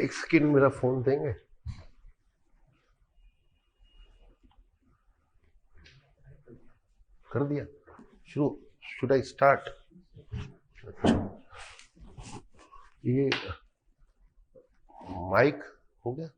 एक सेकेंड मेरा फोन देंगे। कर दिया शुरू। Should I start? ये माइक हो गया।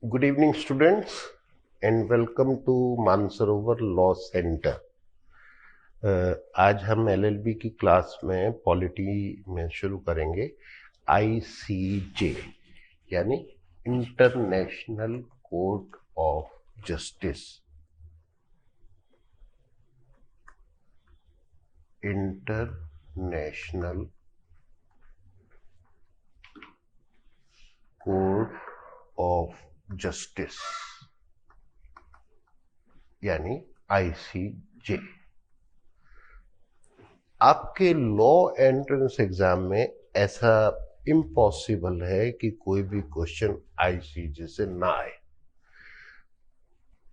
Good evening students and welcome to Mansarovar law centre. आज हम एलएलबी की क्लास में पॉलिटी में शुरू करेंगे आईसीजे यानी international court of justice. International court of justice यानी आईसीजे। आपके लॉ एंट्रेंस एग्जाम में ऐसा इम्पॉसिबल है कि कोई भी क्वेश्चन आईसीजे से ना आए।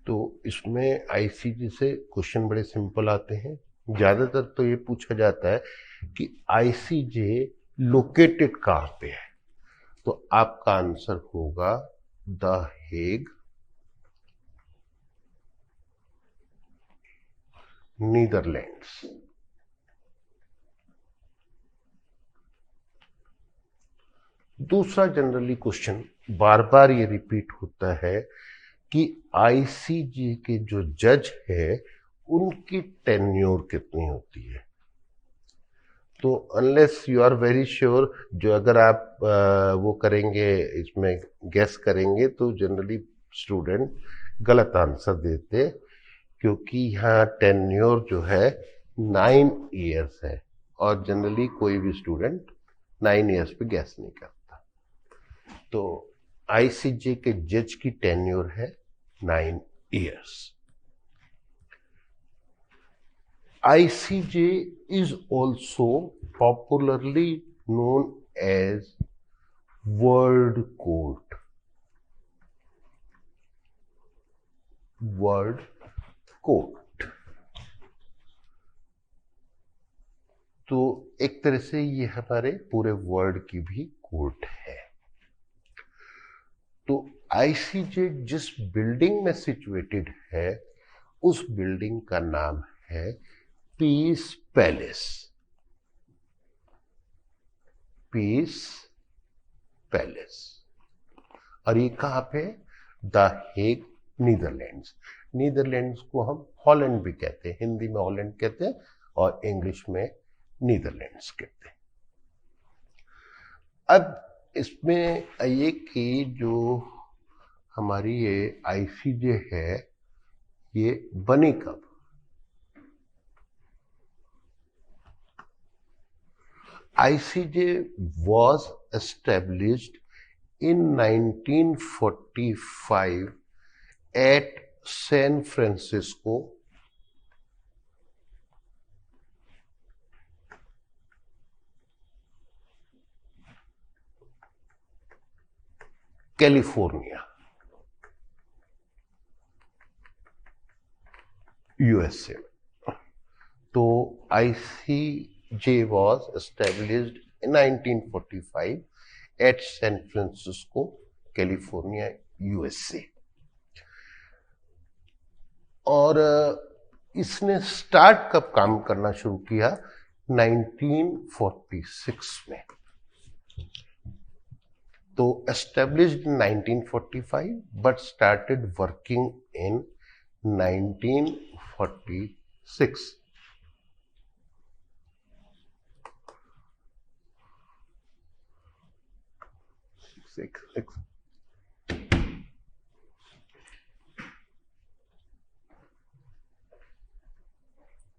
तो इसमें आईसीजे से क्वेश्चन बड़े सिंपल आते हैं। ज्यादातर तो ये पूछा जाता है कि आईसीजे लोकेटेड कहाँ पे है, तो आपका आंसर होगा द हेग, नीदरलैंड्स। दूसरा जनरली क्वेश्चन बार बार ये रिपीट होता है कि आईसीजे के जो जज है उनकी टेन्योर कितनी होती है। तो unless you are very sure, जो अगर आप वो करेंगे, इसमें गेस करेंगे, तो जनरली स्टूडेंट गलत आंसर देते, क्योंकि यहाँ टेन्योर जो है 9 ईयर्स है और जनरली कोई भी स्टूडेंट 9 ईयर्स पे गैस नहीं करता। तो आईसीजे के जज की टेन्योर है 9 years. ICJ is also popularly known as World Court. World Court. तो एक तरह से ये हमारे पूरे वर्ल्ड की भी कोर्ट है। तो आईसीजे जिस बिल्डिंग में सिचुएटेड है उस बिल्डिंग का नाम है पीस पैलेस। Piece palace. और ये कहाँ पे? The Hague, Netherlands. नीदरलैंड्स को हम हॉलैंड भी कहते हैं, हिंदी में हॉलैंड कहते हैं और इंग्लिश में नीदरलैंड्स कहते हैं। अब इसमें ये कि जो हमारी ये आईसीजे है ये बनी कब? ICJ was established in 1945 at San Francisco, California, USA. तो ICJ was established in 1945 at San Francisco, California, USA. और इसने स्टार्ट कब काम करना शुरू किया? 1946 में। तो established in 1945 but started working in 1946।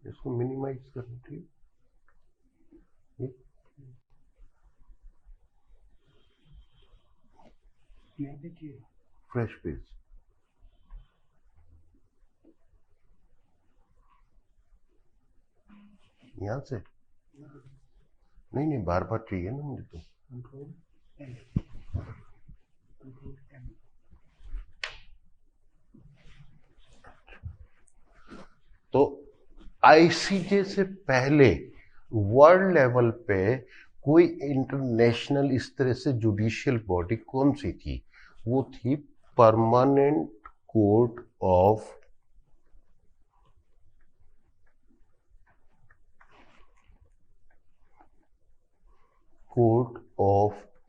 इसको मिनिमाइज करना चाहिए। फ्रेश पेज, यहां से नहीं नहीं, बार बार चाहिए ना मुझे तो। तो आईसीजे से पहले वर्ल्ड लेवल पे कोई इंटरनेशनल इस तरह से जुडिशियल बॉडी कौन सी थी? वो थी permanent court of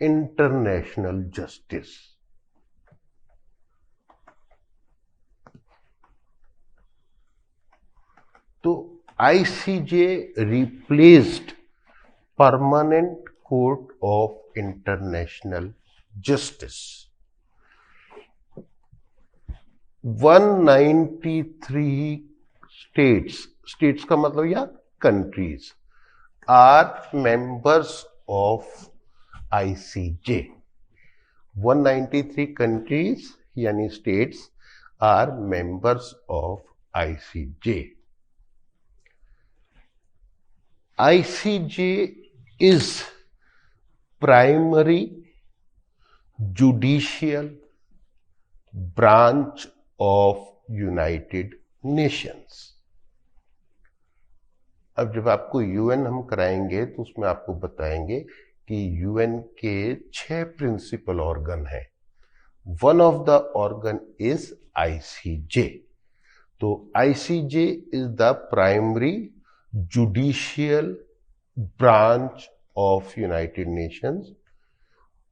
international justice. तो ICJ replaced permanent court of international justice. 193 states का मतलब या countries are members of ICJ. 193 countries यानी states are members of ICJ. ICJ is primary judicial branch of United Nations। अब जब आपको UN हम कराएंगे तो उसमें आपको बताएंगे कि यूएन के 6 प्रिंसिपल ऑर्गन हैं। One of the organ is ICJ. तो ICJ is the primary judicial branch of United Nations,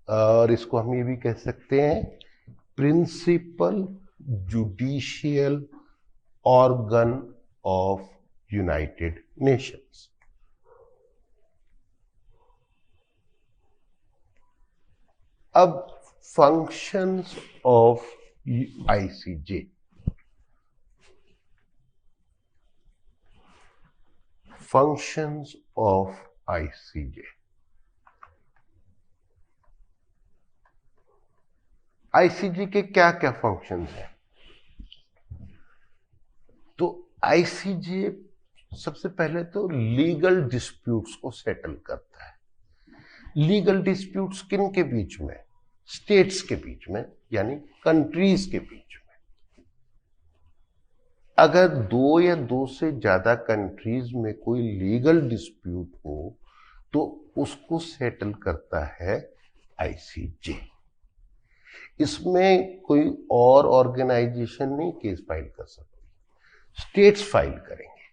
और इसको हम ये भी कह सकते हैं principal judicial organ of United Nations. अब functions of ICJ. Functions of ICJ. ICJ के क्या क्या फंक्शंस हैं? तो आईसीजे सबसे पहले तो लीगल डिस्प्यूट्स को सेटल करता है। लीगल डिस्प्यूट्स किन के बीच में? स्टेट्स के बीच में, यानी कंट्रीज के बीच में। अगर 2 या 2 से ज्यादा कंट्रीज में कोई लीगल डिस्प्यूट हो तो उसको सेटल करता है आईसीजे। इसमें कोई और ऑर्गेनाइजेशन नहीं केस फाइल कर सकती, स्टेट्स फाइल करेंगे।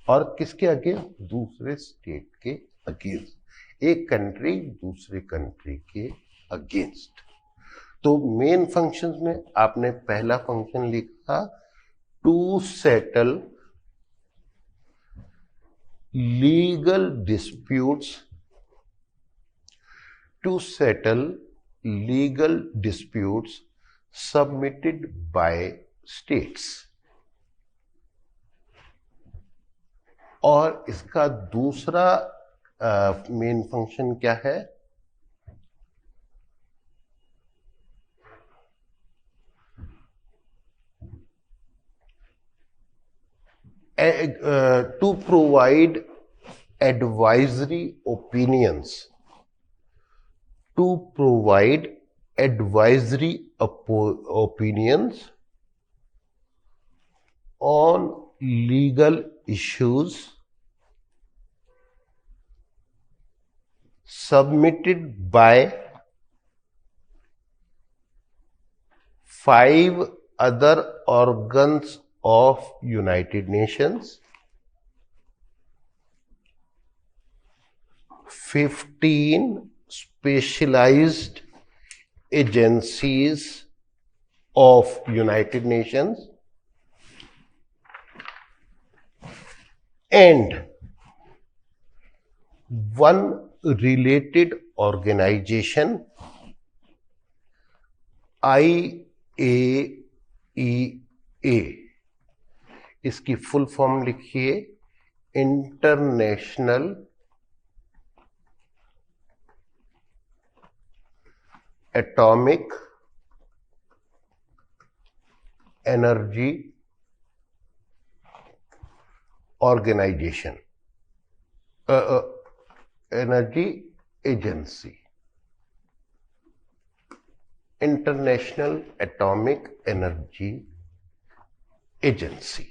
और किसके अगेंस्ट? दूसरे स्टेट के अगेंस्ट, एक कंट्री दूसरे कंट्री के अगेंस्ट। तो मेन फंक्शंस में आपने पहला फंक्शन लिखा to settle legal disputes, to settle legal disputes submitted by states. और इसका दूसरा मेन फंक्शन क्या है? To provide advisory opinions, to provide advisory opinions on legal issues submitted by 5 other organs of United Nations, 15 specialized agencies of United Nations, and 1 related organization, IAEA। इसकी full form लिखिए, international atomic energy organisation, energy agency, international atomic energy agency.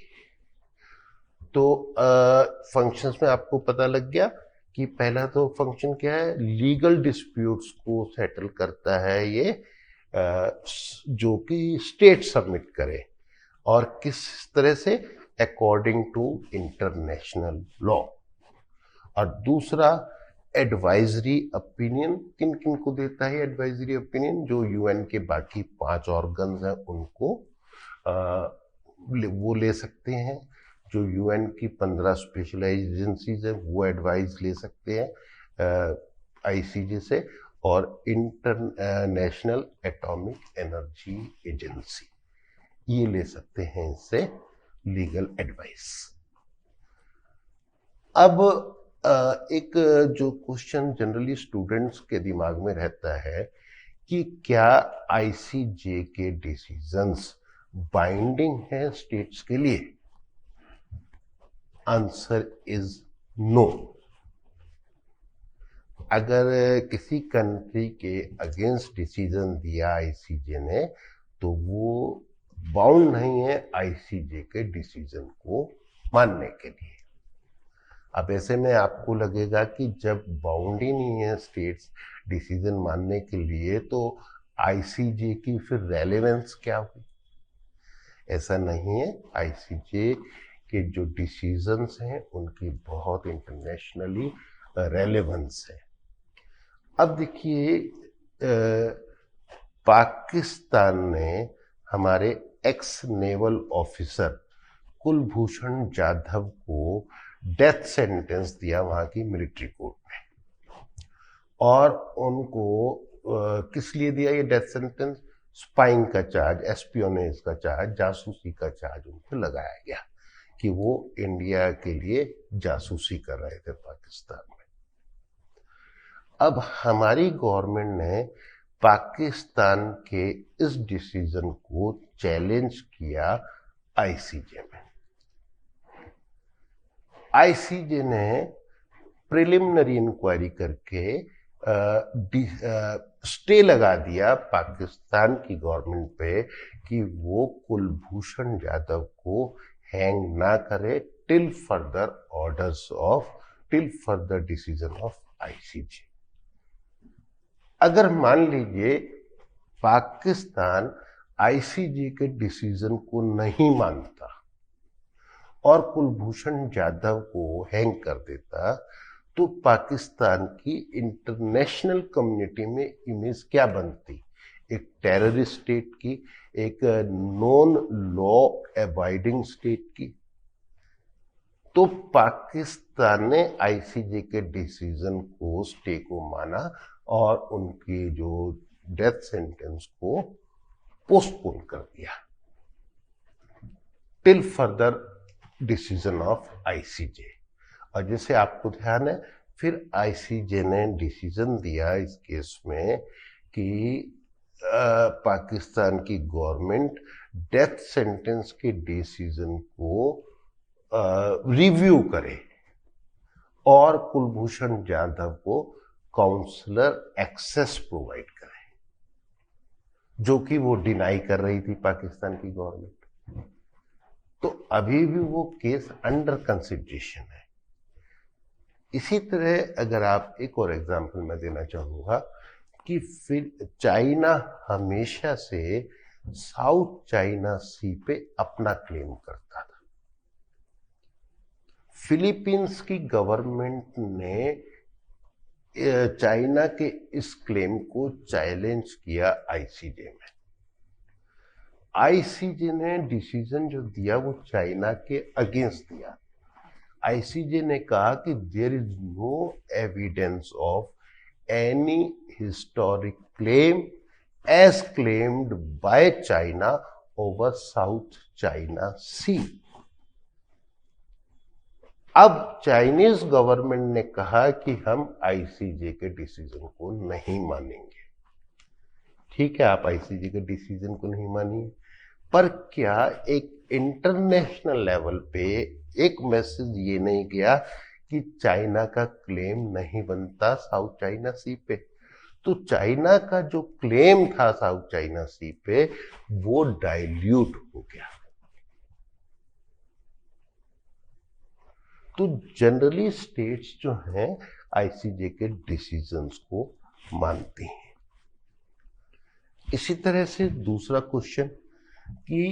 तो functions में आपको पता लग गया कि पहला तो फंक्शन क्या है, लीगल डिस्प्यूट्स को सेटल करता है ये, जो कि स्टेट सबमिट करे, और किस तरह से, अकॉर्डिंग टू इंटरनेशनल लॉ। और दूसरा, एडवाइजरी ओपिनियन, किन किन को देता है एडवाइजरी ओपिनियन, जो यूएन के बाकी 5 ऑर्गन्स हैं उनको वो ले सकते हैं, जो यूएन की 15 स्पेशलाइज्ड एजेंसीज हैं वो एडवाइस ले सकते हैं आईसीजे से, और इंटरनेशनल एटॉमिक एनर्जी एजेंसी ये ले सकते हैं इससे लीगल एडवाइस। अब एक जो क्वेश्चन जनरली स्टूडेंट्स के दिमाग में रहता है कि क्या आईसीजे के डिसीजंस बाइंडिंग है स्टेट्स के लिए? Answer is no. अगर किसी कंट्री के अगेंस्ट डिसीजन दिया आईसीजे ने तो वो बाउंड नहीं है आईसीजे के डिसीजन को मानने के लिए। अब ऐसे में आपको लगेगा कि जब बाउंड ही नहीं है स्टेट्स डिसीजन मानने के लिए तो आईसीजे की फिर रेलेवेंस क्या हुई? ऐसा नहीं है, आईसीजे के जो डिसीजंस हैं उनकी बहुत इंटरनेशनली रेलेवेंस है। अब देखिए, पाकिस्तान ने हमारे x naval officer Kulbhushan Jadhav को डेथ सेंटेंस दिया वहां की मिलिट्री कोर्ट में, और उनको किस लिए दिया ये डेथ सेंटेंस? स्पाइंग का चार्ज, एस्पियोनेज का चार्ज, जासूसी का चार्ज उन पर लगाया गया कि वो इंडिया के लिए जासूसी कर रहे थे पाकिस्तान में। अब हमारी गवर्नमेंट ने पाकिस्तान के इस डिसीजन को चैलेंज किया आईसीजे में। आईसीजे ने प्रिलिमिनरी इंक्वायरी करके स्टे लगा दिया पाकिस्तान की गवर्नमेंट पे कि वो कुलभूषण जाधव को हैंग ना करे till further decision of ICJ. अगर मान लीजिए पाकिस्तान आईसीजे के डिसीजन को नहीं मानता और कुलभूषण जाधव को हैंग कर देता तो पाकिस्तान की इंटरनेशनल कम्युनिटी में इमेज क्या बनती? एक टेररिस्ट स्टेट की, एक नॉन लॉ अबाइडिंग स्टेट की। तो पाकिस्तान ने आईसीजे के डिसीजन को, स्टे को माना और उनकी जो डेथ सेंटेंस को पोस्टपोन कर दिया till further decision of ICJ. और जैसे आपको ध्यान है, फिर आईसीजे ने डिसीजन दिया इस केस में कि पाकिस्तान की गवर्नमेंट डेथ सेंटेंस के डिसीजन को रिव्यू करे और कुलभूषण जाधव को काउंसलर एक्सेस प्रोवाइड करे, जो कि वो डिनाई कर रही थी पाकिस्तान की गवर्नमेंट। तो अभी भी वो केस अंडर कंसिडरेशन है। इसी तरह अगर आप एक और एग्जांपल मैं देना चाहूंगा कि फिर चाइना हमेशा से साउथ चाइना सी पे अपना क्लेम करता था। फिलीपींस की गवर्नमेंट ने चाइना के इस क्लेम को चैलेंज किया आईसीजे में। आईसीजे ने डिसीजन जो दिया वो चाइना के अगेंस्ट दिया। आईसीजे ने कहा कि there is no evidence of any historic claim as claimed by China over South China Sea. अब चाइनीज गवर्नमेंट ने कहा कि हम आईसीजे के डिसीजन को नहीं मानेंगे। ठीक है, आप आईसीजे के डिसीजन को नहीं मानिए, पर क्या एक इंटरनेशनल लेवल पे एक मैसेज ये नहीं गया कि चाइना का क्लेम नहीं बनता साउथ चाइना सी पे? तो चाइना का जो क्लेम था साउथ चाइना सी पे वो डाइल्यूट हो गया। तो जनरली स्टेट्स जो हैं आईसीजे के डिसीजंस को मानती हैं। इसी तरह से दूसरा क्वेश्चन कि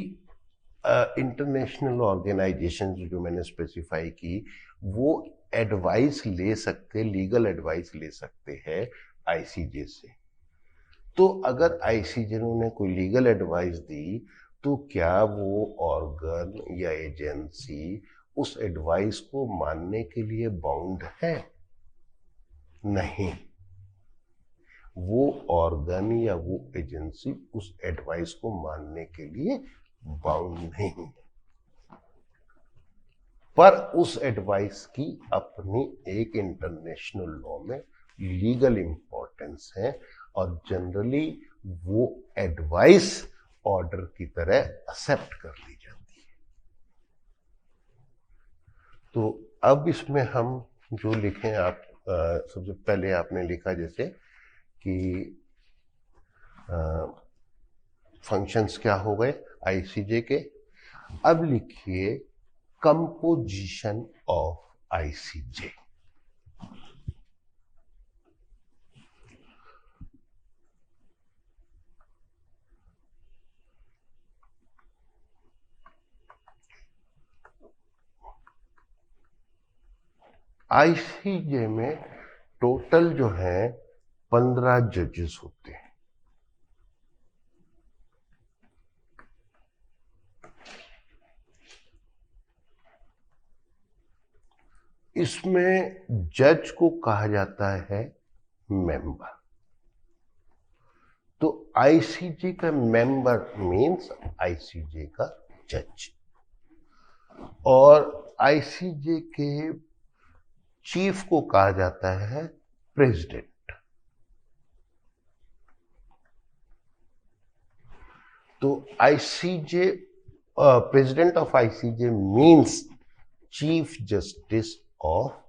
इंटरनेशनल ऑर्गेनाइजेशन जो मैंने स्पेसिफाई की वो एडवाइस ले सकते, लीगल एडवाइस ले सकते हैं आईसीजे से। तो अगर आईसीजे ने कोई लीगल एडवाइस दी तो क्या वो ऑर्गन या एजेंसी उस एडवाइस को मानने के लिए बाउंड है? नहीं, वो ऑर्गन या वो एजेंसी उस एडवाइस को मानने के लिए बाउंड नहीं, पर उस एडवाइस की अपनी एक इंटरनेशनल लॉ में लीगल इंपॉर्टेंस है और जनरली वो एडवाइस ऑर्डर की तरह एक्सेप्ट कर ली जाती है। तो अब इसमें हम जो लिखें, आप सबसे पहले आपने लिखा जैसे कि फंक्शंस क्या हो गए आईसीजे के। अब लिखिए कंपोजिशन ऑफ आईसीजे। आईसीजे में टोटल जो है 15 जजेस होते हैं। इसमें जज को कहा जाता है मेंबर। तो आईसीजे का मेंबर मींस आईसीजे का जज, और आईसीजे के चीफ को कहा जाता है प्रेसिडेंट। तो ICJ, president of ICJ means chief justice of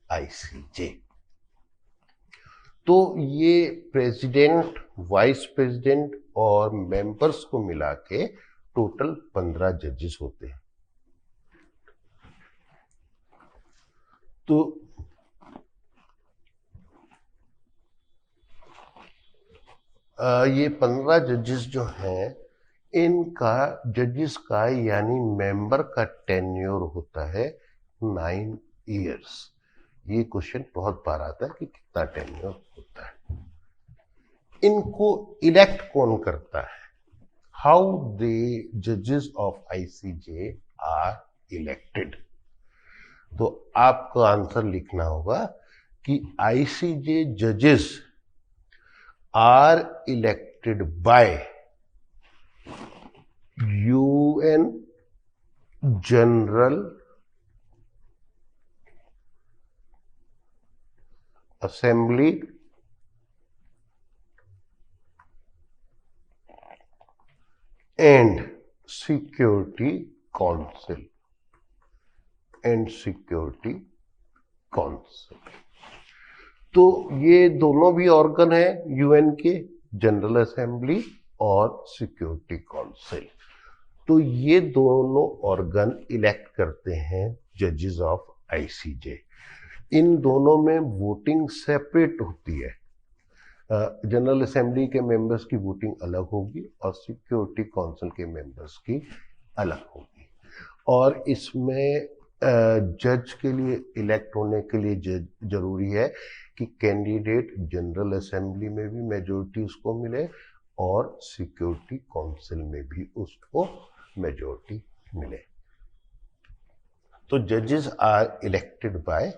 ICJ. तो ये प्रेसिडेंट, वाइस प्रेसिडेंट और मेंबर्स को मिला के टोटल 15 जजेस होते हैं। तो ये 15 जजेस जो हैं, इनका जजेस का यानी मेंबर का टेन्योर होता है 9 इयर्स। ये क्वेश्चन बहुत बार आता है कि कितना टेन्योर होता है। इनको इलेक्ट कौन करता है? हाउ द जजेस ऑफ आईसीजे आर इलेक्टेड? तो आपको आंसर लिखना होगा कि आईसीजे जजेस are elected by UN general assembly and security council तो ये दोनों भी ऑर्गन है यूएन के, जनरल असेंबली और सिक्योरिटी काउंसिल। तो ये दोनों ऑर्गन इलेक्ट करते हैं जजेस ऑफ आईसीजे। इन दोनों में वोटिंग सेपरेट होती है। जनरल असेंबली के मेंबर्स की वोटिंग अलग होगी और सिक्योरिटी काउंसिल के मेंबर्स की अलग होगी। और इसमें जज के लिए इलेक्ट होने के लिए जरूरी है कि कैंडिडेट जनरल असेंबली में भी मेजोरिटी उसको मिले और सिक्योरिटी काउंसिल में भी उसको मेजोरिटी मिले। तो जजेस are elected by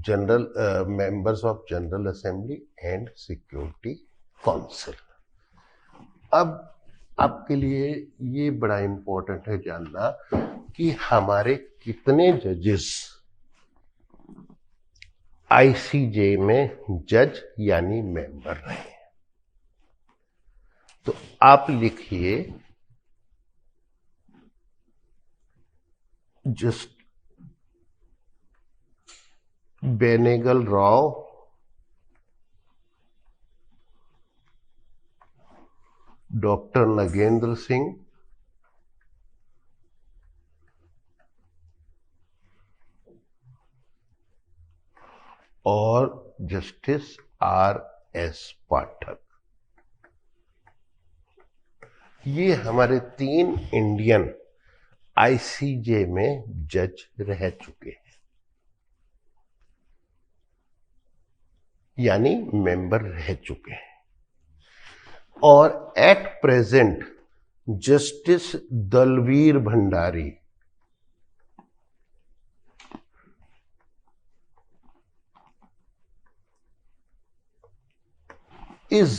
general members of general assembly and security council. अब आपके लिए ये बड़ा इंपॉर्टेंट है जानना कि हमारे कितने जजेस आईसीजे में जज यानी मेंबर रहे। तो आप लिखिए जस्ट बेनेगल राव डॉक्टर नगेंद्र सिंह और जस्टिस आर एस पाठक। ये हमारे 3 इंडियन आईसीजे में जज रह चुके हैं, यानी मेंबर रह चुके हैं। और at present justice Dalveer Bhandari is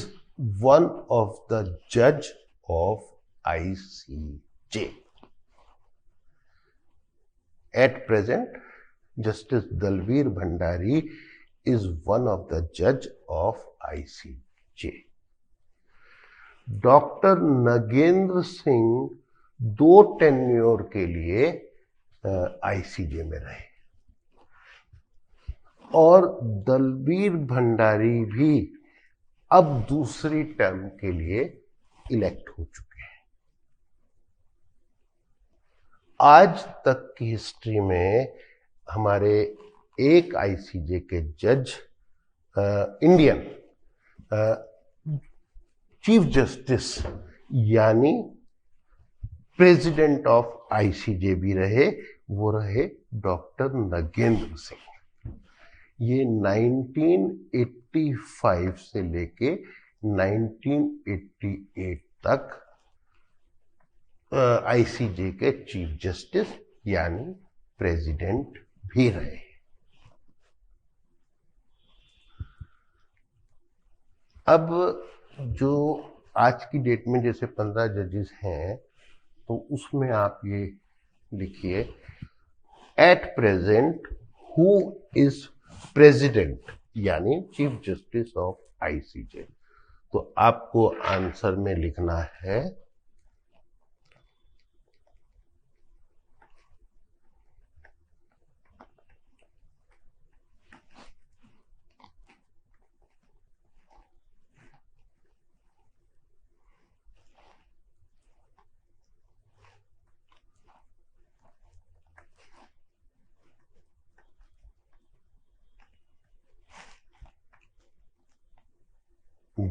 one of the judge of ICJ. At present, Justice Dalveer Bhandari is one of the judge of ICJ. Doctor Nagendra Singh 2 tenure के लिए आईसीजे में रहे और दलवीर भंडारी भी अब दूसरी टर्म के लिए इलेक्ट हो चुके हैं। आज तक की हिस्ट्री में हमारे एक आईसीजे के जज इंडियन चीफ जस्टिस यानी प्रेसिडेंट ऑफ आईसीजे भी रहे, वो रहे डॉक्टर नगेंद्र सिंह। ये 1985 से लेके 1988 तक आईसीजे के चीफ जस्टिस यानी प्रेसिडेंट भी रहे। अब जो आज की डेट में जैसे 15 जजेस हैं, तो उसमें आप ये लिखिए at present who is president यानी चीफ जस्टिस ऑफ आईसीजे। तो आपको आंसर में लिखना है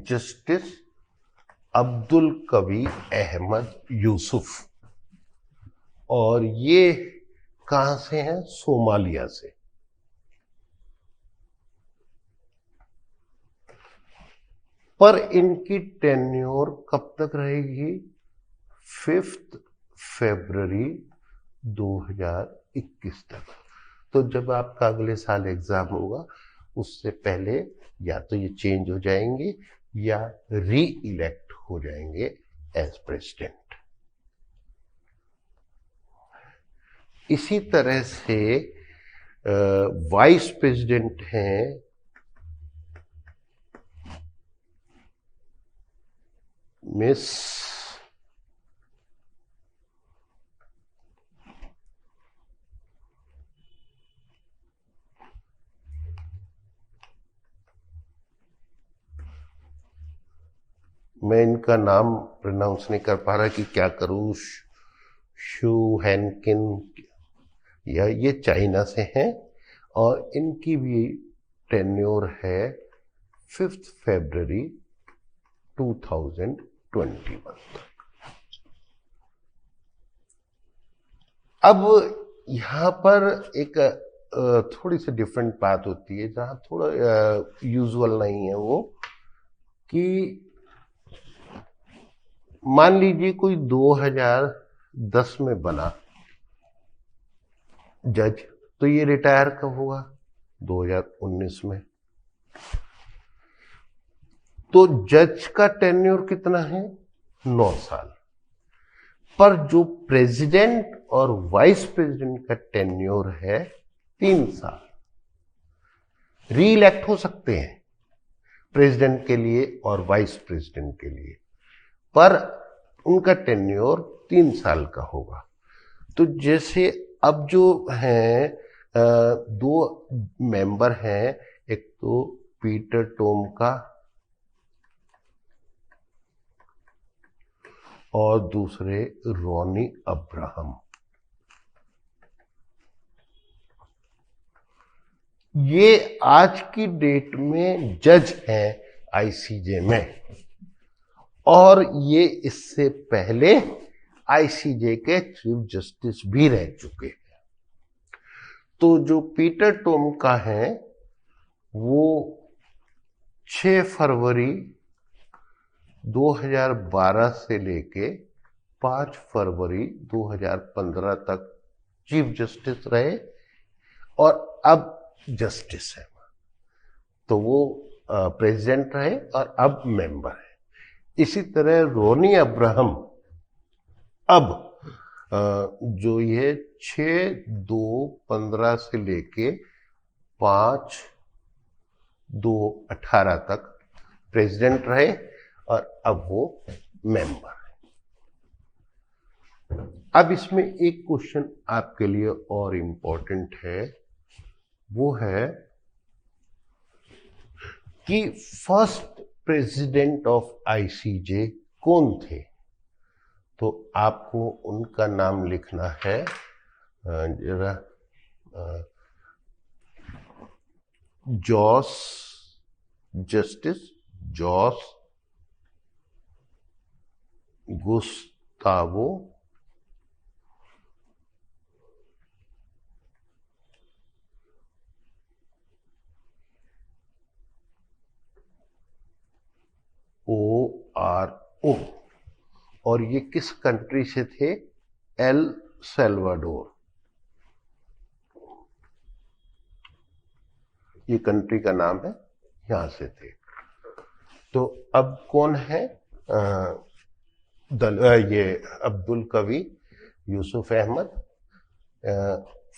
जस्टिस अब्दुल कवी अहमद यूसुफ। और ये कहां से हैं? सोमालिया से। पर इनकी टेन्योर कब तक रहेगी? 5 फरवरी 2021 तक। तो जब आपका अगले साल एग्जाम होगा उससे पहले या तो ये चेंज हो जाएंगे या री इलेक्ट हो जाएंगे एज प्रेसिडेंट। इसी तरह से वाइस प्रेसिडेंट हैं मिस मैं इनका नाम प्रोनाउंस नहीं कर पा रहा कि क्या करूं, शू हैनकिन, या ये चाइना से हैं और इनकी भी टेन्योर है 5 फरवरी 2021 तक। अब यहाँ पर एक थोड़ी सी डिफरेंट बात होती है जहाँ थोड़ा यूजुअल नहीं है वो, कि मान लीजिए कोई 2010 में बना जज, तो ये रिटायर कब होगा? 2019 में। तो जज का टेन्योर कितना है? 9 साल। पर जो प्रेसिडेंट और वाइस प्रेसिडेंट का टेन्योर है 3 साल। री इलेक्ट हो सकते हैं प्रेसिडेंट के लिए और वाइस प्रेसिडेंट के लिए। पर उनका टेन्योर 3 साल का होगा। तो जैसे अब जो हैं 2 मेंबर हैं, एक तो पीटर टोम का और दूसरे रॉनी अब्राहम। ये आज की डेट में जज हैं आईसीजे में, और ये इससे पहले आईसीजे के चीफ जस्टिस भी रह चुके हैं। तो जो पीटर टोम का है वो 6 फरवरी 2012 से लेके 5 फरवरी 2015 तक चीफ जस्टिस रहे और अब जस्टिस है। तो वो प्रेसिडेंट रहे और अब मेंबर है। इसी तरह रोनी अब्राहम अब जो ये 6/2/15 से लेके 5/2/18 तक प्रेसिडेंट रहे और अब वो मेंबर है। अब इसमें एक क्वेश्चन आपके लिए और इम्पोर्टेंट है, वो है कि फर्स्ट प्रेसिडेंट ऑफ आईसीजे कौन थे। तो आपको उनका नाम लिखना है, जरा जस्टिस जॉस गुस्तावो ORO, और ये किस कंट्री से थे? एल सल्वाडोर, ये कंट्री का नाम है, यहां से थे। तो अब कौन है? ये अब्दुल कवी यूसुफ अहमद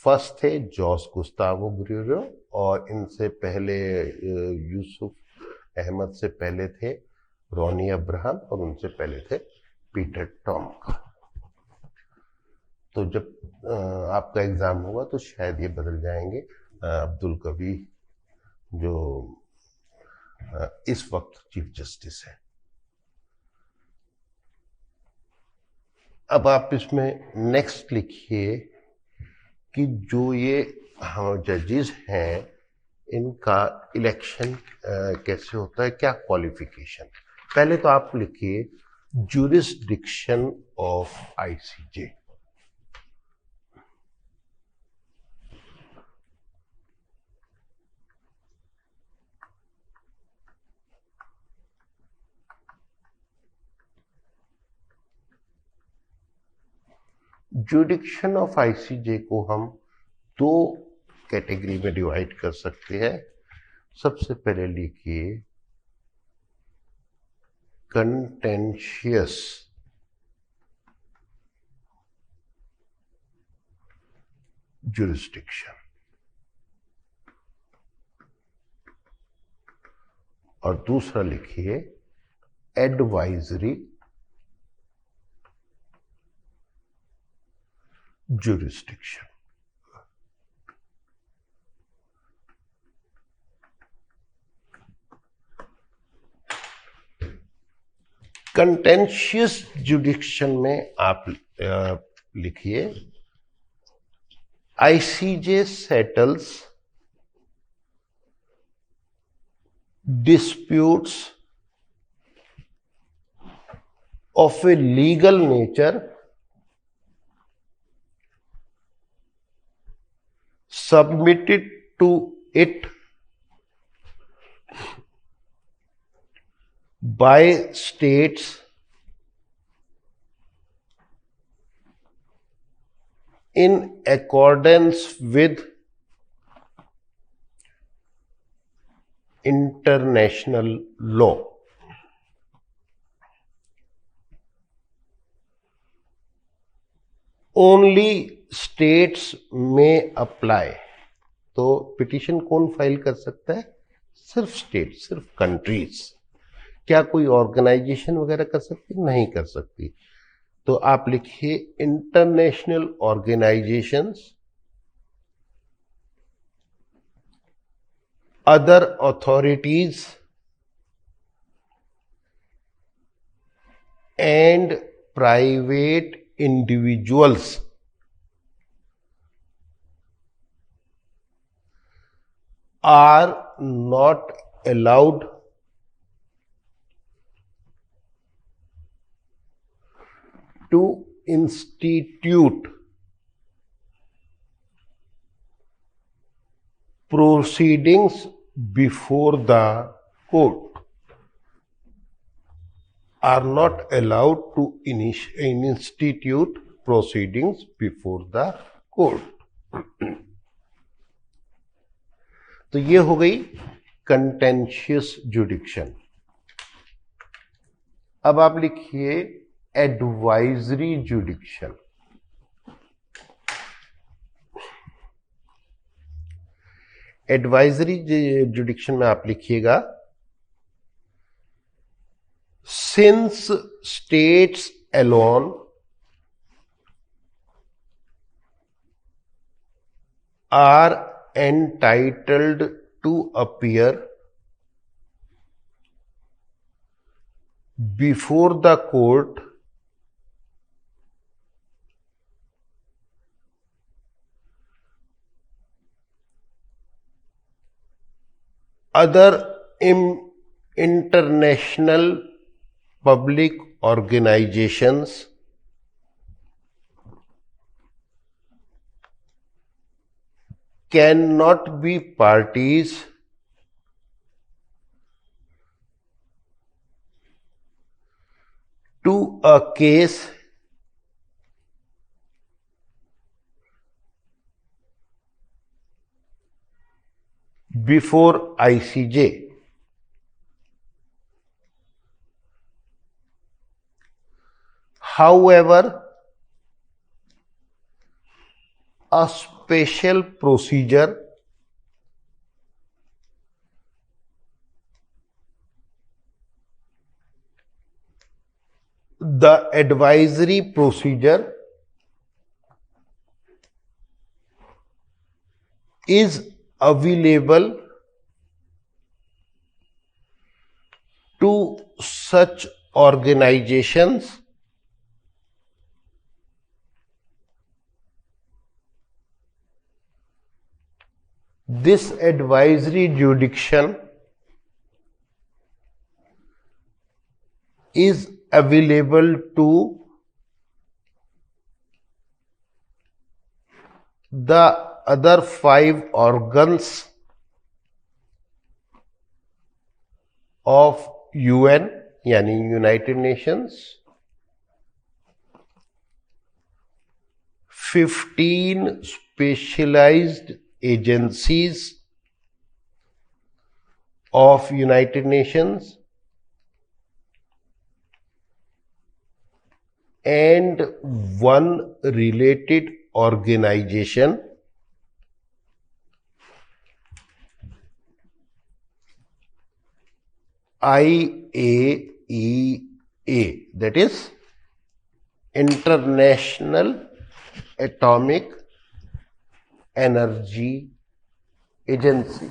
फर्स्ट थे, जॉस गुस्तावो गुरियो, और इनसे पहले यूसुफ अहमद से पहले थे रॉनी अब्राहम, और उनसे पहले थे पीटर टॉम का। तो जब आपका एग्जाम होगा तो शायद ये बदल जाएंगे। अब्दुल कवी जो इस वक्त चीफ जस्टिस है। अब आप इसमें नेक्स्ट लिखिए कि जो ये जजेस हैं इनका इलेक्शन कैसे होता है, क्या क्वालिफिकेशन। पहले तो आप लिखिए jurisdiction of ICJ. Jurisdiction of ICJ को हम 2 कैटेगरी में डिवाइड कर सकते हैं। सबसे पहले लिखिए कंटेंशियस जुरिस्डिक्शन, और दूसरा लिखिए एडवाइजरी जुरिस्डिक्शन। कंटेंशियस जुरिस्डिक्शन में आप लिखिए ICJ settles disputes of a legal nature submitted to it by states in accordance with international law। Only states में अप्लाई। तो पिटीशन कौन फाइल कर सकता है? सिर्फ स्टेट, सिर्फ कंट्रीज। क्या कोई ऑर्गेनाइजेशन वगैरह कर सकती? नहीं कर सकती। तो आप लिखिए international organisations, other authorities and private individuals are not allowed to institute proceedings before the court, are not allowed to institute proceedings before the court. तो ये हो गई कंटेंशियस जुडिक्शन। अब आप लिखिए एडवाइजरी जुडिक्शन। एडवाइजरी जुडिक्शन में आप लिखिएगा since states alone are entitled to appear before the court other international public organizations cannot be parties to a case before ICJ. However, a special procedure the advisory procedure is available to such organizations this advisory jurisdiction is available to the other 5 organs of UN यानी United Nations, 15 specialized agencies of United Nations and 1 related organization IAEA, that is International Atomic Energy Agency।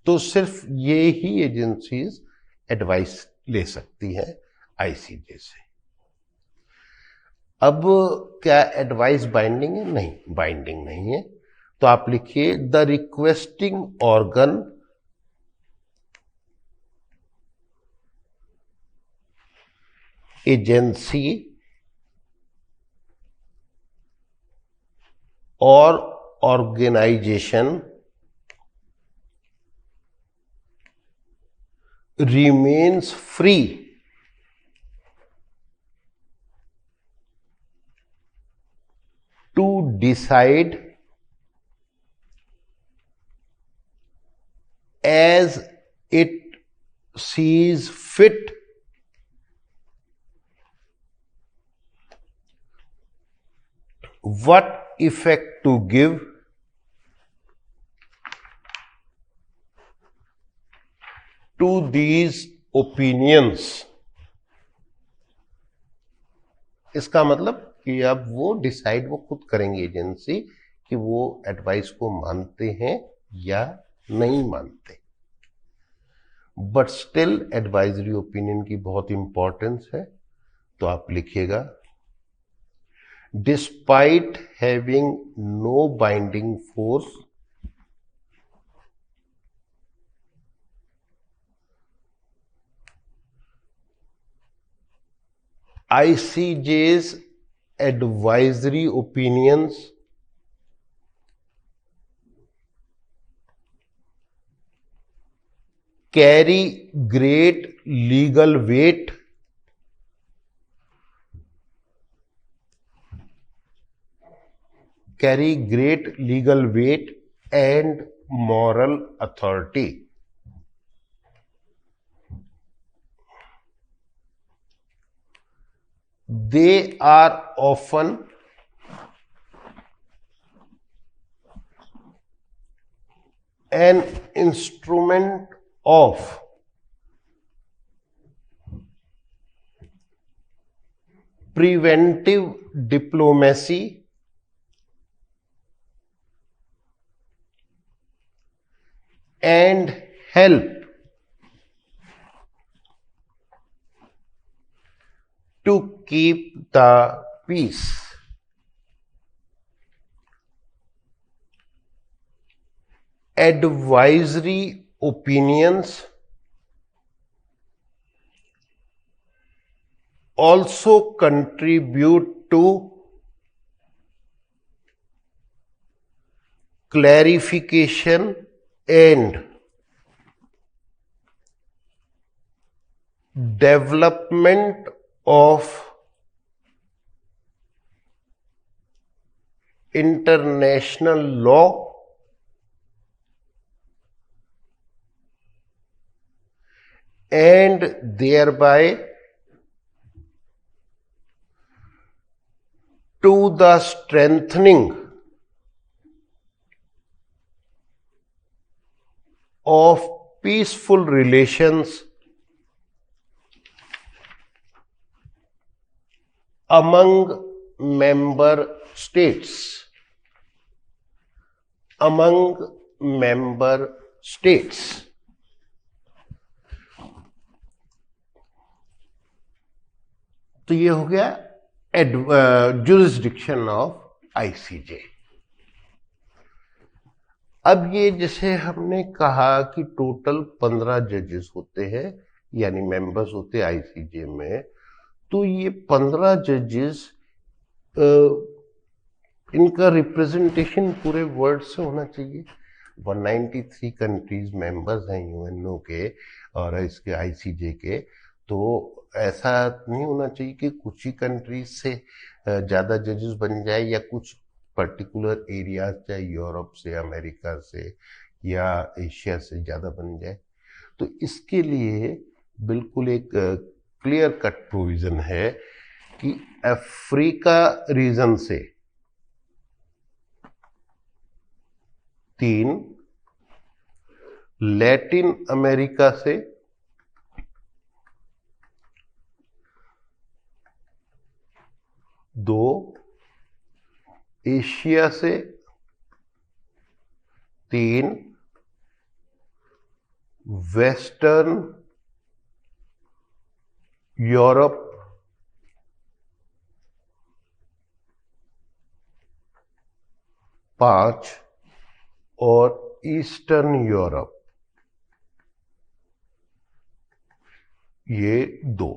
तो सिर्फ ये ही agencies advice ले सकती हैं ICJ से। अब क्या एडवाइस बाइंडिंग है? नहीं, बाइंडिंग नहीं है। तो आप लिखिए द रिक्वेस्टिंग ऑर्गन एजेंसी और organisation remains free to decide as it sees fit what effect to give to these opinions। इसका मतलब कि अब वो डिसाइड वो खुद करेंगे एजेंसी कि वो एडवाइस को मानते हैं या नहीं मानते। बट स्टिल एडवाइजरी ओपिनियन की बहुत इंपॉर्टेंस है, तो आप लिखिएगा despite having no binding force, ICJ's advisory opinions carry great legal weight and moral authority। They are often an instrument of preventive diplomacy and help to keep the peace। Advisory opinions also contribute to clarification and development of international law and thereby to the strengthening of peaceful relations among member states। तो ये हो गया jurisdiction of ICJ. अब ये जैसे हमने कहा कि टोटल 15 जजेस होते हैं, यानी मेंबर्स होते हैं आईसीजे में, तो ये 15 जजेस इनका रिप्रेजेंटेशन पूरे वर्ल्ड से होना चाहिए। 193 कंट्रीज मेंबर्स हैं यूएनओ के और इसके आईसीजे के, तो ऐसा नहीं होना चाहिए कि कुछ ही कंट्रीज से ज़्यादा जजेस बन जाए या कुछ पर्टिकुलर एरियाज चाहे यूरोप से, अमेरिका से या एशिया से ज़्यादा बन जाए। तो इसके लिए बिल्कुल एक क्लियर कट प्रोविज़न है कि अफ्रीका रीजन से 3, लैटिन अमेरिका से 2, एशिया से 3, वेस्टर्न यूरोप 5 और ईस्टर्न यूरोप ये 2,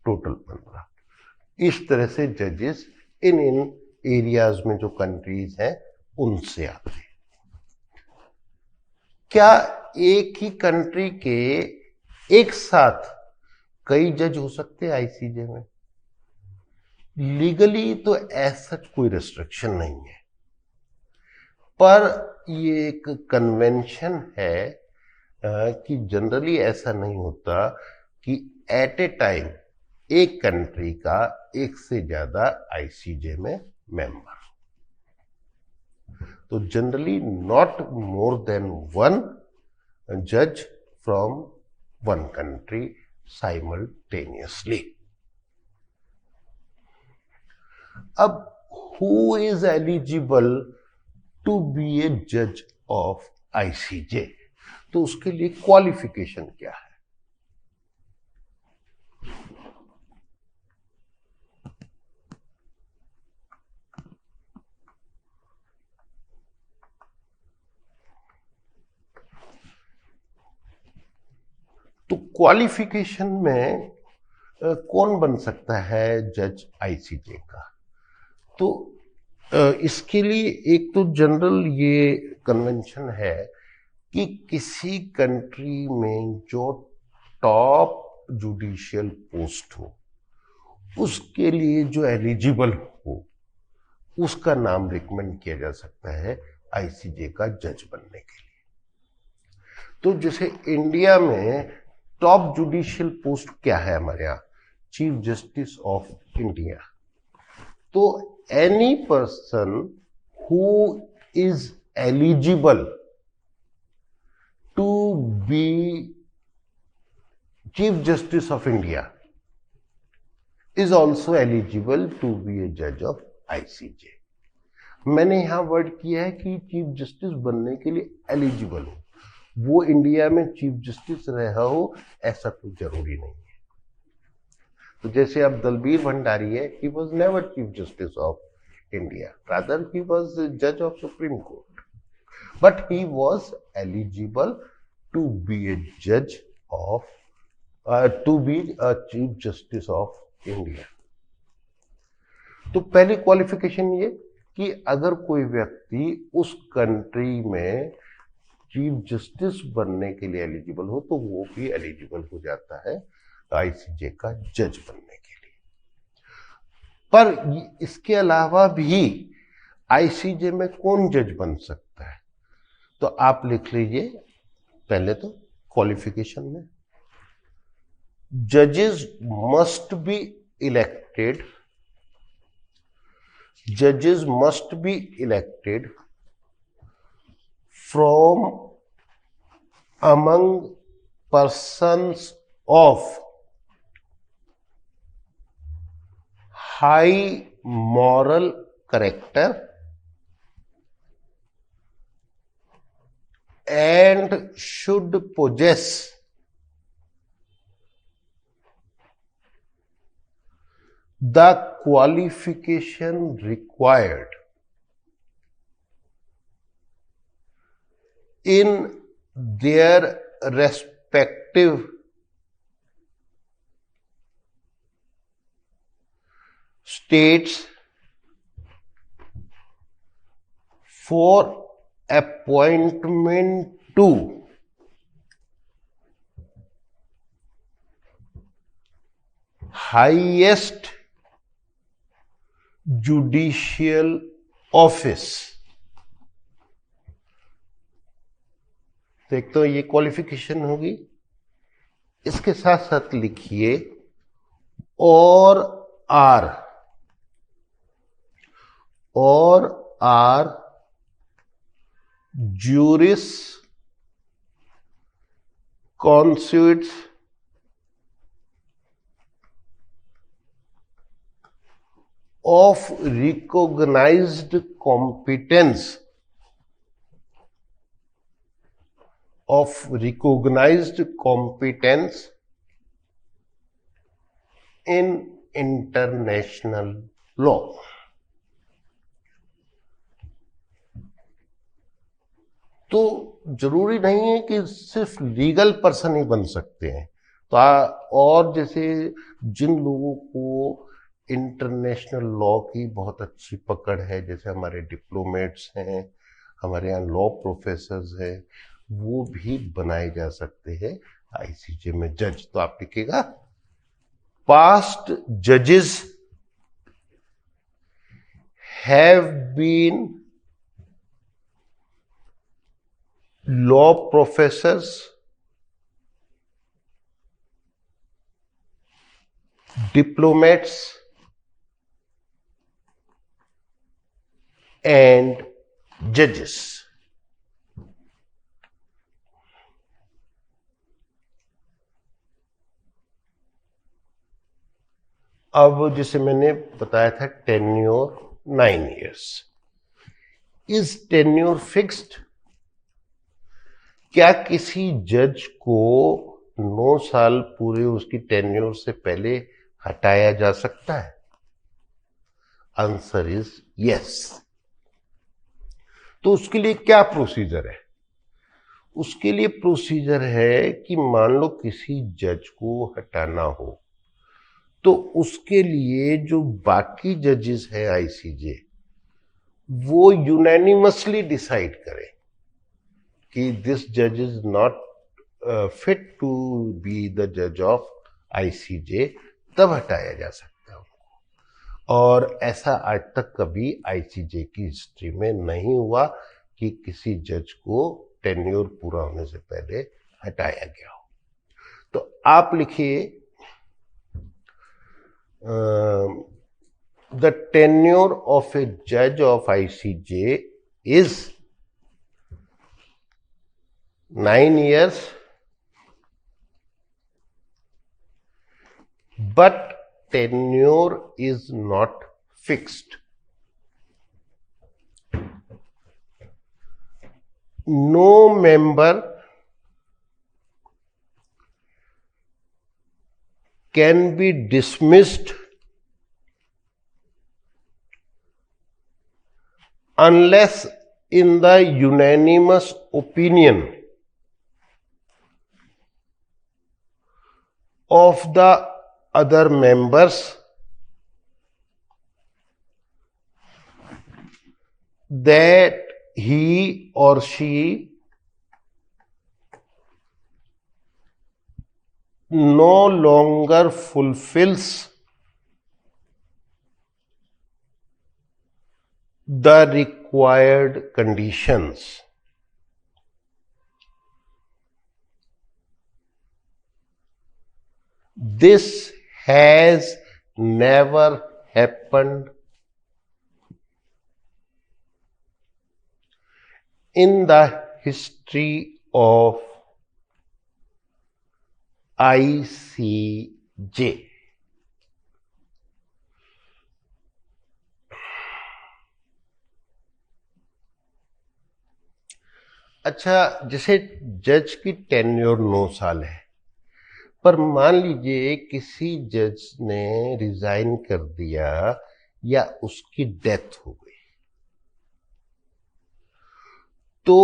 टोटल 15। इस तरह से जजेस इन एरियाज में जो कंट्रीज हैं उनसे आते हैं। क्या एक ही कंट्री के एक साथ कई जज हो सकते हैं आईसीजे में? लीगली तो ऐसा कोई रिस्ट्रिक्शन नहीं है, पर ये एक कन्वेंशन है कि जनरली ऐसा नहीं होता कि एट ए टाइम एक कंट्री का एक से ज्यादा आईसीजे में मेंबर। तो generally not more than 1 judge from one country simultaneously. अब who is eligible to be a judge of ICJ? तो उसके लिए क्वालिफिकेशन क्या है? तो क्वालिफिकेशन में कौन बन सकता है जज आईसीजे का? तो इसके लिए एक तो जनरल ये कन्वेंशन है कि किसी कंट्री में जो टॉप जुडिशियल पोस्ट हो उसके लिए जो एलिजिबल हो उसका नाम रिकमेंड किया जा सकता है आईसीजे का जज बनने के लिए। तो जैसे इंडिया में टॉप जुडिशियल पोस्ट क्या है हमारे यहाँ? Chief justice of India. तो any person who is eligible to be chief justice of India is also eligible to be a जज ऑफ आईसीजे। मैंने यहां वर्ड किया है कि चीफ जस्टिस बनने के लिए एलिजिबल हो, वो इंडिया में चीफ जस्टिस रहा हो ऐसा कोई जरूरी नहीं है। तो जैसे अब दलबीर भंडारी है, he was never chief justice of India, rather he was जज of supreme court, but he was eligible to be a जज of to be a chief justice of India. तो पहली क्वालिफिकेशन ये कि अगर कोई व्यक्ति उस कंट्री में चीफ जस्टिस बनने के लिए एलिजिबल हो तो वो भी एलिजिबल हो जाता है आईसीजे का जज बनने के लिए। पर इसके अलावा भी आईसीजे में कौन जज बन सकता है? तो आप लिख लीजिए पहले तो क्वालिफिकेशन में, जजेस must be elected, judges must be elected from among persons of high moral character and should possess the qualification required in their respective states for appointment to highest judicial office. तो एक तो ये qualification होगी, इसके साथ साथ लिखिए और are juris constitutes of recognized competence in international law। तो जरूरी नहीं है कि सिर्फ लीगल पर्सन ही बन सकते हैं। तो और जैसे जिन लोगों को इंटरनेशनल लॉ की बहुत अच्छी पकड़ है, जैसे हमारे डिप्लोमेट्स हैं, हमारे यहाँ लॉ प्रोफेसर्स हैं, वो भी बनाए जा सकते हैं आईसीजे में जज। तो आप लिखिएगा पास्ट जजेस have been law professors, diplomats and judges। अब जैसे मैंने बताया था tenure 9 years, is tenure fixed? क्या किसी जज को 9 साल पूरे उसकी टेन्योर से पहले हटाया जा सकता है? Answer is yes. तो उसके लिए क्या प्रोसीजर है? उसके लिए प्रोसीजर है कि मान लो किसी जज को हटाना हो, तो उसके लिए जो बाकी जजेस हैं आईसीजे, वो यूनानिमसली डिसाइड करें कि दिस जज is not fit to be the जज ऑफ आईसीजे, तब हटाया जा सकता है उनको। और ऐसा आज तक कभी आईसीजे की हिस्ट्री में नहीं हुआ कि किसी जज को टेन्योर पूरा होने से पहले हटाया गया हो। तो आप लिखिए the tenure of a judge of ICJ is 9 years, but tenure is not fixed. No member can be dismissed unless in the unanimous opinion of the other members that he or she no longer fulfills the required conditions. This has never happened in the history of ICJ. अच्छा, जैसे जज की tenure 9 साल है, पर मान लीजिए किसी जज ने रिजाइन कर दिया या उसकी डेथ हो गई, तो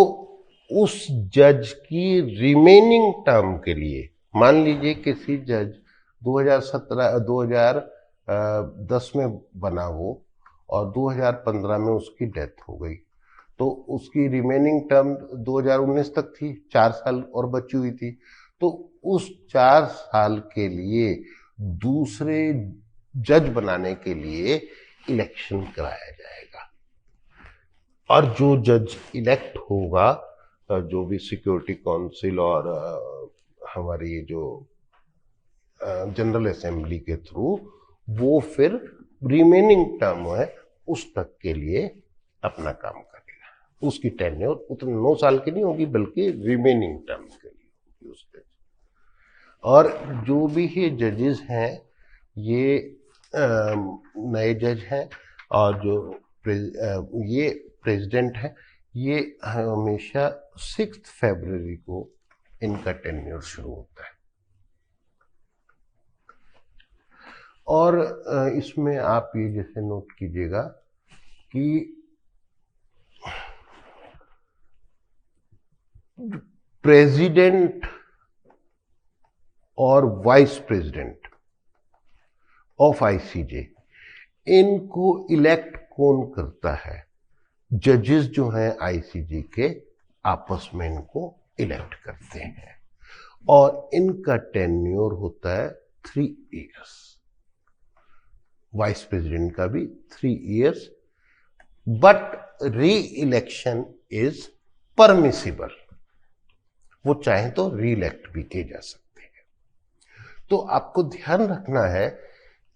उस जज की रिमेनिंग टर्म के लिए, मान लीजिए किसी जज 2010 में बना वो और 2015 में उसकी डेथ हो गई, तो उसकी रिमेनिंग टर्म 2019 तक थी, 4 साल और बची हुई थी। तो उस 4 साल के लिए दूसरे जज बनाने के लिए इलेक्शन कराया जाएगा, और जो जज इलेक्ट होगा, जो भी सिक्योरिटी काउंसिल और हमारी जो जनरल असेंबली के थ्रू, वो फिर रिमेनिंग टर्म है उस तक के लिए अपना काम करेगा। उसकी टेन्योर उतने 9 साल की नहीं होगी, बल्कि रिमेनिंग टर्म के लिए होगी उसके। और जो भी ये जजेस हैं, ये नए जज हैं, और जो ये प्रेसिडेंट है, ये हमेशा 6 फरवरी को इनका टेन्योर शुरू होता है। और इसमें आप ये जैसे नोट कीजिएगा कि प्रेसिडेंट और वाइस प्रेसिडेंट ऑफ आईसीजे, इनको इलेक्ट कौन करता है? जजेस जो हैं आईसीजे के आपस में इनको इलेक्ट करते हैं, और इनका टेन्योर होता है 3 इयर्स। वाइस प्रेसिडेंट का भी 3 इयर्स, बट री इलेक्शन इज परमिसिबल। वो चाहे तो री इलेक्ट भी किए जा सकते हैं। तो आपको ध्यान रखना है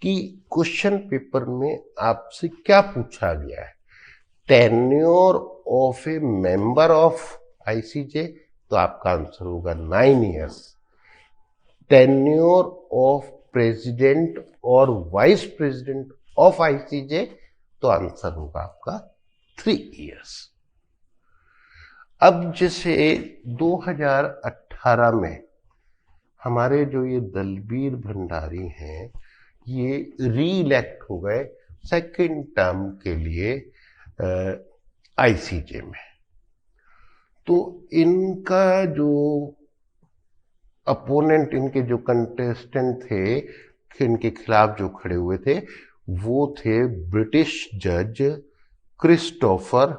कि क्वेश्चन पेपर में आपसे क्या पूछा गया है। Tenure of A member of ICJ, तो आपका आंसर होगा 9 इयर्स। टेन्योर ऑफ प्रेसिडेंट और वाइस प्रेसिडेंट ऑफ आईसीजे, तो आंसर होगा आपका 3 इयर्स। अब जैसे 2018 में हमारे जो ये दलबीर भंडारी हैं, ये री इलेक्ट हो गए सेकेंड टर्म के लिए आईसीजे में। तो इनका जो अपोनेंट, इनके जो कंटेस्टेंट थे, इनके खिलाफ जो खड़े हुए थे, वो थे ब्रिटिश जज क्रिस्टोफर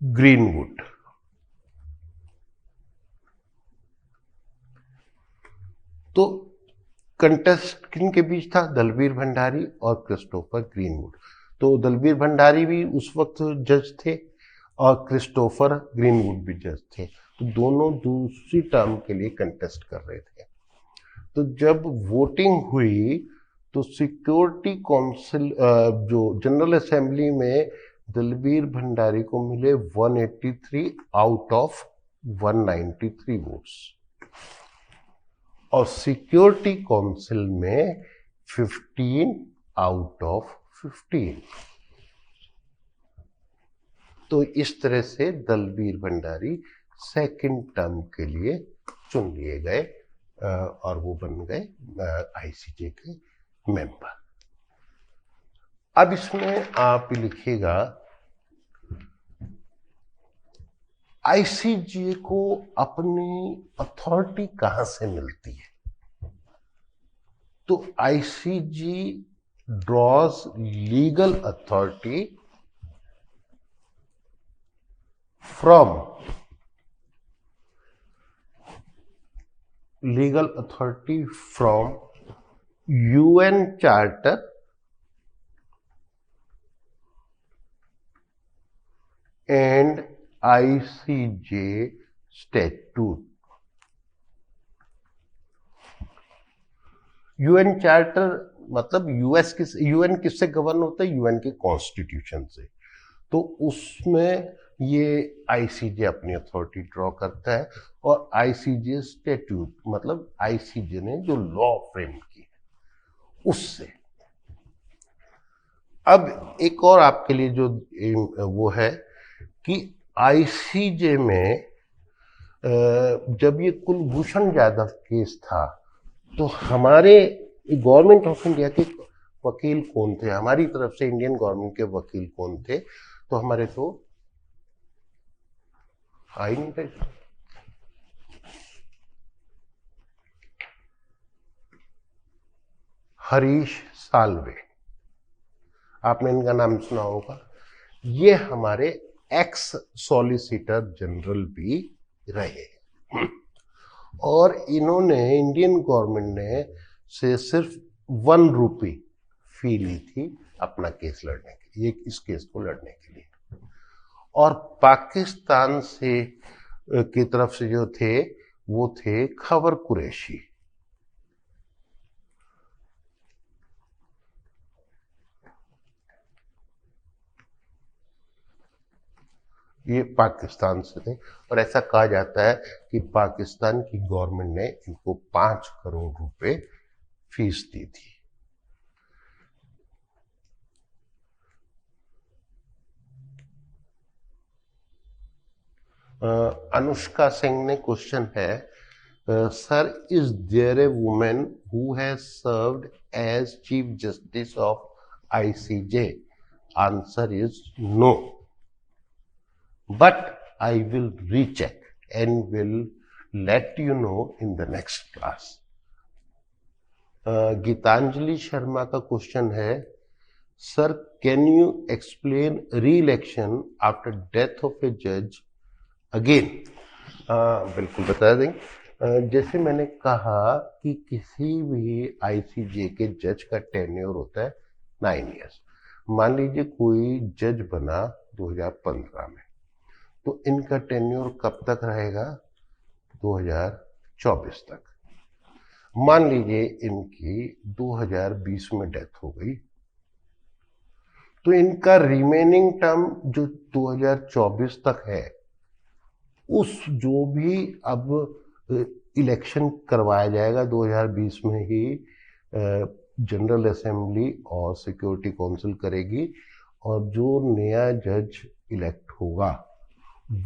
ग्रीनवुड। तो कंटेस्ट किन के बीच था? दलबीर भंडारी और क्रिस्टोफर ग्रीनवुड। तो दलबीर भंडारी भी उस वक्त जज थे और क्रिस्टोफर ग्रीनवुड भी जज थे। तो दोनों दूसरी टर्म के लिए कंटेस्ट कर रहे थे। तो जब वोटिंग हुई तो सिक्योरिटी काउंसिल, जो जनरल असेंबली में दलबीर भंडारी को मिले 183 आउट ऑफ 193 वोट्स और सिक्योरिटी काउंसिल में 15 आउट ऑफ 15। तो इस तरह से दलबीर भंडारी सेकंड टर्म के लिए चुन लिए गए और वो बन गए आईसीजे के मेंबर। अब इसमें आप लिखिएगा आईसीजे को अपनी अथॉरिटी कहां से मिलती है? तो ICJ draws legal authority from UN Charter and ICJ Statute। UN charter मतलब यूएन किससे गवर्न होता है? यूएन के कॉन्स्टिट्यूशन से। तो उसमें ये आईसीजे अपनी अथॉरिटी ड्रॉ करता है और आईसीजे स्टैट्यूट मतलब आईसीजे ने जो लॉ फ्रेम की है उससे। अब एक और आपके लिए जो वो है कि आईसीजे में जब ये कुलभूषण जाधव केस था तो हमारे गवर्नमेंट ऑफ इंडिया के वकील कौन थे? हमारी तरफ से इंडियन गवर्नमेंट के वकील कौन थे? तो हमारे तो आई नहीं थे। हरीश साल्वे, आपने इनका नाम सुना होगा। ये हमारे एक्स सॉलिसिटर जनरल भी रहे और इन्होंने इंडियन गवर्नमेंट ने से सिर्फ 1 रुपये फी ली थी अपना केस लड़ने के लिए, इस केस को लड़ने के लिए। और पाकिस्तान से की तरफ से जो थे वो थे खबर कुरैशी। ये पाकिस्तान से थे और ऐसा कहा जाता है कि पाकिस्तान की गवर्नमेंट ने इनको 5 करोड़ रुपए फीस दी थी। अनुष्का सिंह ने क्वेश्चन है, sir is there a women who has served as chief justice of ICJ? Answer is no, but I will recheck and will let you know in the next class। Geetanjali Sharma का question है, sir can you explain reelection after death of a जज again? बिल्कुल बता देंगे। जैसे मैंने कहा कि किसी भी आईसीजे के जज का टेन्योर होता है 9 इयर्स। मान लीजिए कोई जज बना 2015 में, तो इनका टेन्योर कब तक रहेगा? 2024 तक। मान लीजिए इनकी 2020 में डेथ हो गई, तो इनका रिमेनिंग टर्म जो 2024 तक है उस जो भी अब इलेक्शन करवाया जाएगा 2020 में ही जनरल असेंबली और सिक्योरिटी काउंसिल करेगी, और जो नया जज इलेक्ट होगा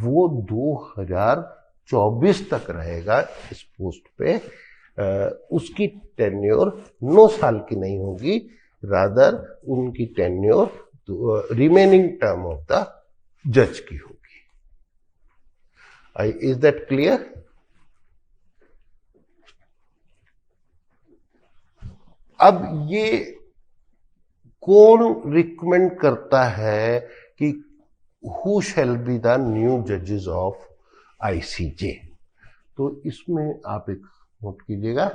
वो 2024 तक रहेगा इस पोस्ट पे। उसकी टेन्योर 9 साल की नहीं होगी, रादर उनकी tenure remaining term of the जज की होगी। Is that clear? अब ये कौन रिकमेंड करता है कि who shall be the new जजेस ऑफ आईसीजे? तो इसमें आप एक नोट कीजिएगा,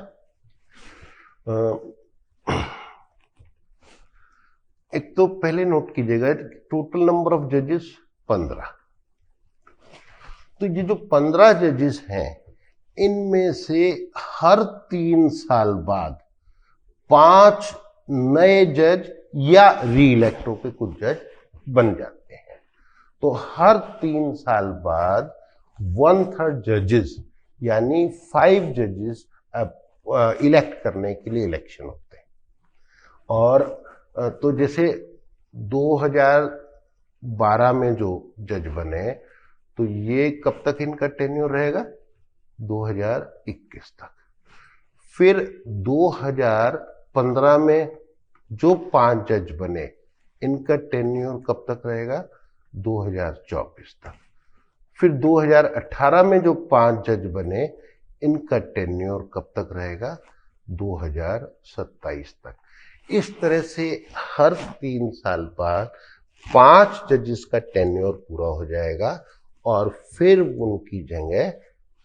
एक तो पहले नोट कीजिएगा टोटल नंबर ऑफ जजेस 15। तो ये जो 15 जजेस हैं, इनमें से हर 3 साल बाद 5 नए जज या री-इलेक्ट होकर कुछ जज बन जाते हैं। तो हर 3 साल बाद 1/3 जजेस यानी 5 जजेस इलेक्ट करने के लिए इलेक्शन होते हैं। और तो जैसे 2012 में जो जज बने, तो ये कब तक इनका टेन्योर रहेगा? 2021 तक। फिर 2015 में जो 5 जज बने, इनका टेन्योर कब तक रहेगा? 2024 तक। फिर 2018 में जो 5 जज बने, इनका टेन्योर कब तक रहेगा? 2027 तक। इस तरह से हर 3 साल बाद 5 जजेस का टेन्योर पूरा हो जाएगा, और फिर उनकी जगह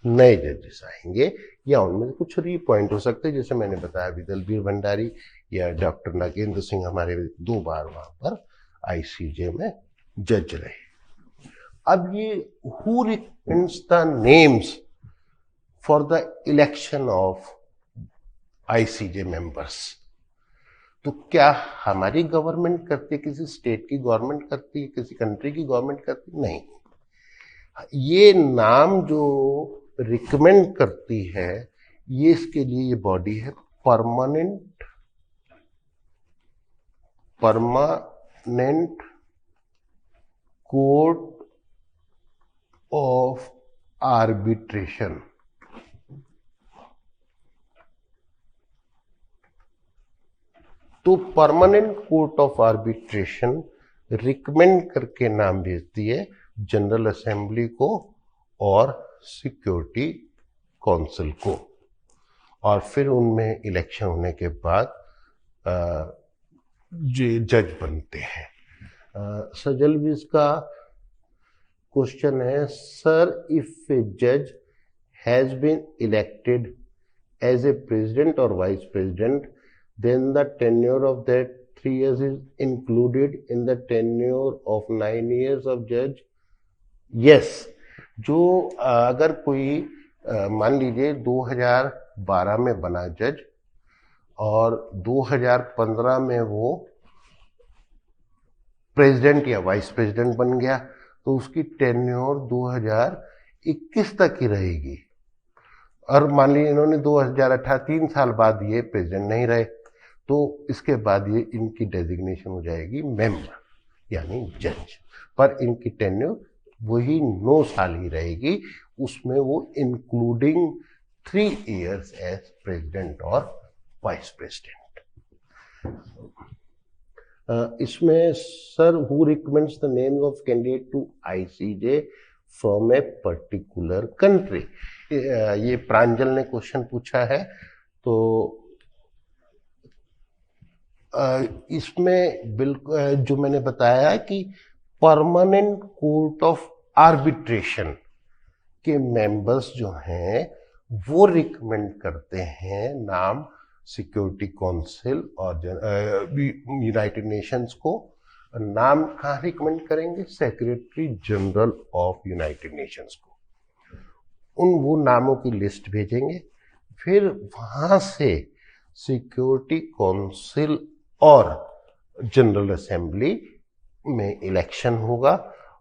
नए जजेस आएंगे, या उनमें कुछ रीपॉइंट हो सकते हैं। जैसे मैंने बताया, अभी दलबीर भंडारी या डॉक्टर नागेंद्र सिंह हमारे 2 बार वहां पर आईसीजे में जज रहे। अब ये who recommends the names for the election of ICJ members? तो क्या हमारी गवर्नमेंट करती है, किसी स्टेट की गवर्नमेंट करती है, किसी कंट्री की गवर्नमेंट करती है? नहीं। ये नाम जो रिकमेंड करती है, ये इसके लिए ये बॉडी है परमानेंट कोर्ट ऑफ आर्बिट्रेशन। तो permanent court of arbitration recommend करके नाम भेजती है जनरल असेंबली को और सिक्योरिटी काउंसिल को, और फिर उनमें इलेक्शन होने के बाद जज बनते हैं। सजल भी इसका क्वेश्चन है, सर इफ ए जज has been elected as a president और vice president, then the tenure of that 3 years is included in the tenure of 9 years of judge? Yes. जो अगर कोई मान लीजिए 2012 में बना जज और 2015 में वो प्रेसिडेंट या वाइस प्रेसिडेंट बन गया, तो उसकी टेन्योर 2021 तक ही रहेगी। और मान लीजिए इन्होंने 2018 3 साल बाद ये प्रेसिडेंट नहीं रहे, तो इसके बाद ये इनकी डेजिग्नेशन हो जाएगी मेंबर यानी जज, पर इनकी टेन्योर वही 9 साल ही रहेगी। उसमें वो इंक्लूडिंग 3 years एज प्रेसिडेंट और वाइस प्रेसिडेंट। इसमें sir who recommends the names of candidate to ICJ from a particular country? ये प्रांजल ने क्वेश्चन पूछा है। तो इसमें बिल्कुल जो मैंने बताया कि परमानेंट कोर्ट ऑफ आर्बिट्रेशन के मेंबर्स जो हैं वो रिकमेंड करते हैं नाम सिक्योरिटी काउंसिल और यूनाइटेड नेशंस को। नाम कहाँ रिकमेंड करेंगे? Secretary general of United Nations को। वो नामों की लिस्ट भेजेंगे, फिर वहां से सिक्योरिटी काउंसिल और जनरल असेंबली में इलेक्शन होगा,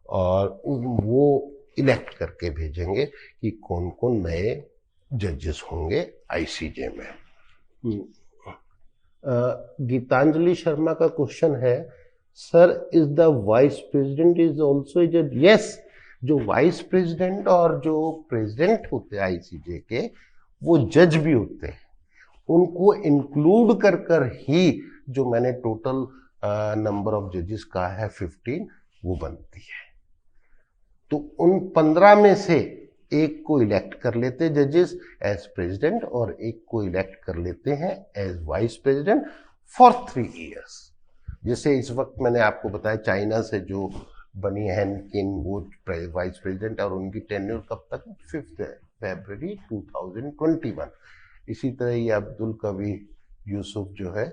और वो इलेक्ट करके भेजेंगे कि कौन कौन नए जजेस होंगे आईसीजे में। गीतांजलि शर्मा का क्वेश्चन है, sir is the vice president is also जज? यस, जो वाइस प्रेसिडेंट और जो प्रेसिडेंट होते हैं आईसीजे के, वो जज भी होते हैं। उनको इंक्लूड कर कर ही जो मैंने टोटल नंबर ऑफ जजेस कहा है 15, वो बनती है। तो उन 15 में से एक को इलेक्ट कर लेते हैं जजेस एज प्रेसिडेंट और एक को इलेक्ट कर लेते हैं as vice president for 3 years। जैसे इस वक्त मैंने आपको बताया चाइना से जो बनी हैन किन, वो वाइस प्रेसिडेंट और उनकी टेन्योर कब तक? 5 फरवरी 2021। इसी तरह ये अब्दुल कवी यूसुफ जो है,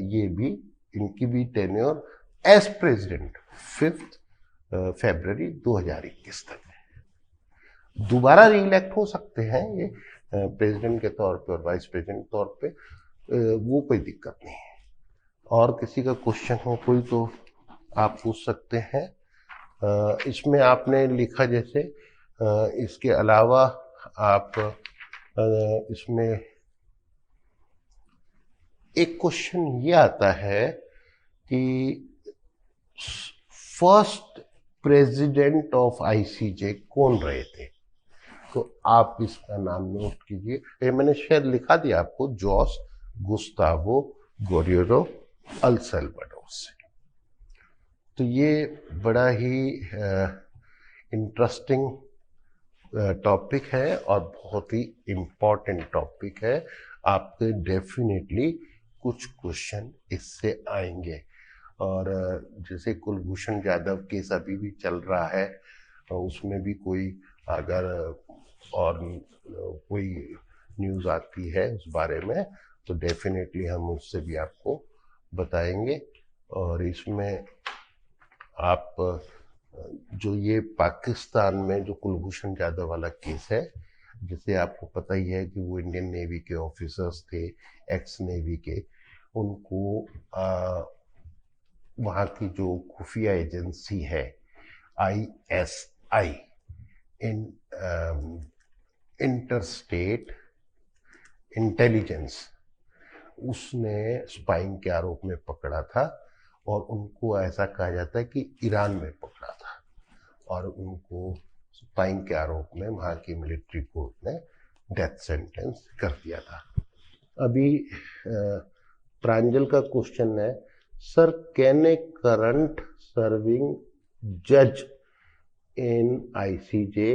ये भी, इनकी भी टेन्योर एज प्रेसिडेंट 5 फरवरी 2021 तक है। दोबारा रीइलेक्ट हो सकते हैं ये प्रेसिडेंट के तौर पे और वाइस प्रेसिडेंट के तौर पे, वो कोई दिक्कत नहीं है। और किसी का क्वेश्चन हो कोई तो आप पूछ सकते हैं। इसमें आपने लिखा जैसे, इसके अलावा आप इसमें एक क्वेश्चन ये आता है कि फर्स्ट प्रेसिडेंट ऑफ आईसीजे कौन रहे थे? तो आप इसका नाम नोट कीजिए। ये मैंने शायद लिखा दिया आपको, जोस गुस्तावो गोरियरो अल सल्वाडोर से। तो ये बड़ा ही इंटरेस्टिंग टॉपिक है और बहुत ही इम्पोर्टेंट टॉपिक है। आपके डेफिनेटली कुछ क्वेश्चन इससे आएंगे। और जैसे कुलभूषण जाधव केस अभी भी चल रहा है, उसमें भी कोई अगर और कोई न्यूज़ आती है उस बारे में तो डेफिनेटली हम उससे भी आपको बताएंगे। और इसमें आप जो ये पाकिस्तान में जो कुलभूषण जाधव वाला केस है, जिसे आपको पता ही है कि वो इंडियन नेवी के ऑफिसर्स थे, एक्स नेवी के, उनको वहाँ की जो खुफिया एजेंसी है ISI, इंटरस्टेट इंटेलिजेंस, उसने स्पाइंग के आरोप में पकड़ा था और उनको ऐसा कहा जाता है कि ईरान में पकड़ा था और उनको स्पाइंग के आरोप में वहाँ की मिलिट्री कोर्ट ने डेथ सेंटेंस कर दिया था। अभी प्रांजल का क्वेश्चन है, sir can a current serving जज in ICJ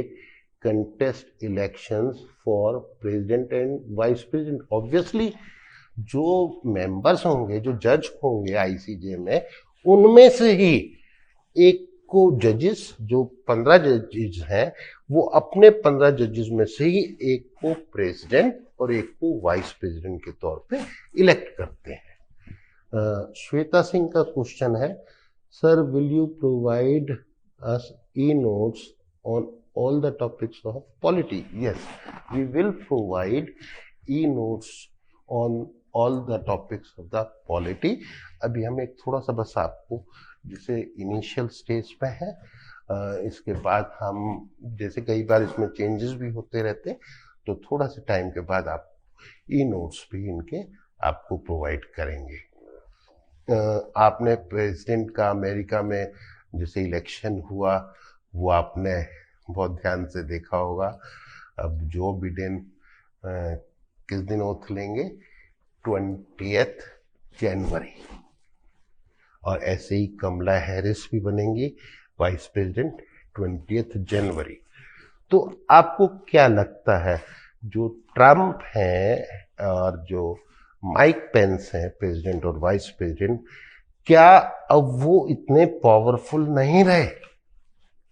contest elections for president and vice president? Obviously जो मेंबर्स होंगे, जो जज होंगे आईसीजे में, उनमें से ही एक को जजेस, जो 15 जजेस हैं, वो अपने 15 जजेस में से ही एक को प्रेसिडेंट और एक को वाइस प्रेसिडेंट के तौर पे इलेक्ट करते हैं। श्वेता सिंह का क्वेश्चन है, sir will you provide us e notes on all the topics of polity? Yes, we will provide e-notes on all the topics of the polity. अभी हम एक थोड़ा सा बस आपको, जैसे इनिशियल स्टेज पे है, इसके बाद हम, जैसे कई बार इसमें चेंजेस भी होते रहते हैं, तो थोड़ा सा टाइम के बाद आप ई-नोट्स भी इनके आपको प्रोवाइड करेंगे। आपने प्रेसिडेंट का अमेरिका में जैसे इलेक्शन हुआ, वो आपने बहुत ध्यान से देखा होगा। अब जो बिडेन किस दिन ओथ लेंगे? 20 जनवरी। और ऐसे ही कमला हैरिस भी बनेंगी वाइस प्रेसिडेंट 20 जनवरी। तो आपको क्या लगता है, जो ट्रम्प हैं और जो माइक पेंस हैं प्रेसिडेंट और वाइस प्रेसिडेंट, क्या अब वो इतने पावरफुल नहीं रहे?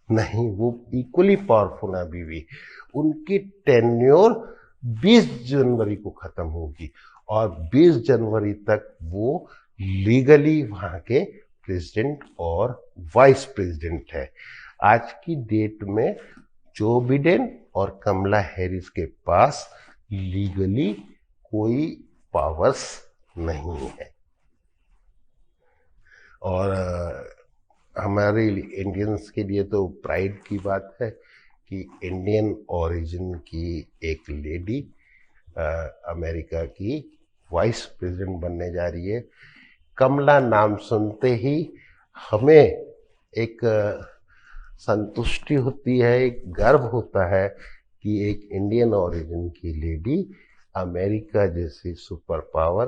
नहीं, वो इक्वली पावरफुल है अभी भी। उनकी टेन्योर 20 जनवरी को खत्म होगी और 20 जनवरी तक वो लीगली वहां के प्रेसिडेंट और वाइस प्रेसिडेंट है। आज की डेट में जो बिडेन और कमला हैरिस के पास लीगली कोई पावर्स नहीं है। और हमारे इंडियंस के लिए तो प्राइड की बात है कि इंडियन ओरिजिन की एक लेडी अमेरिका की वाइस प्रेसिडेंट बनने जा रही है। कमला नाम सुनते ही हमें एक संतुष्टि होती है, एक गर्व होता है कि एक इंडियन ओरिजिन की लेडी अमेरिका जैसी सुपर पावर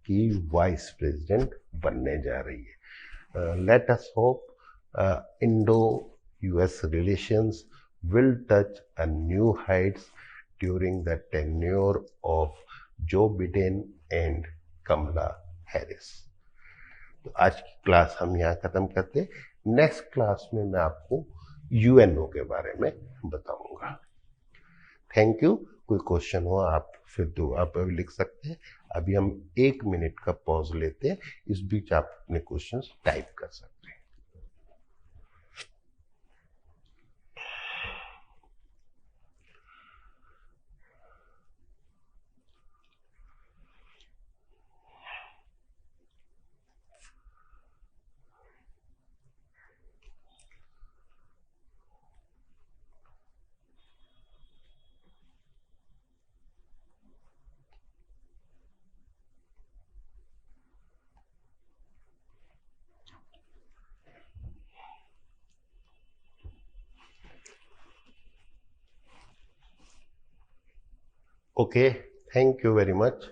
की वाइस प्रेसिडेंट बनने जा रही है। Let us hope Indo US relations will touch a new heights during the tenure of Joe Biden and Kamala Harris. तो आज की क्लास हम यहाँ खत्म करते हैं। नेक्स्ट क्लास में मैं आपको यूएनओ के बारे में बताऊंगा। Thank you. कोई क्वेश्चन हो आप फिर दो आप लिख सकते हैं। अभी हम 1 मिनट का पॉज लेते हैं, इस बीच आप अपने क्वेश्चंस टाइप कर सकते हैं। Okay, thank you very much.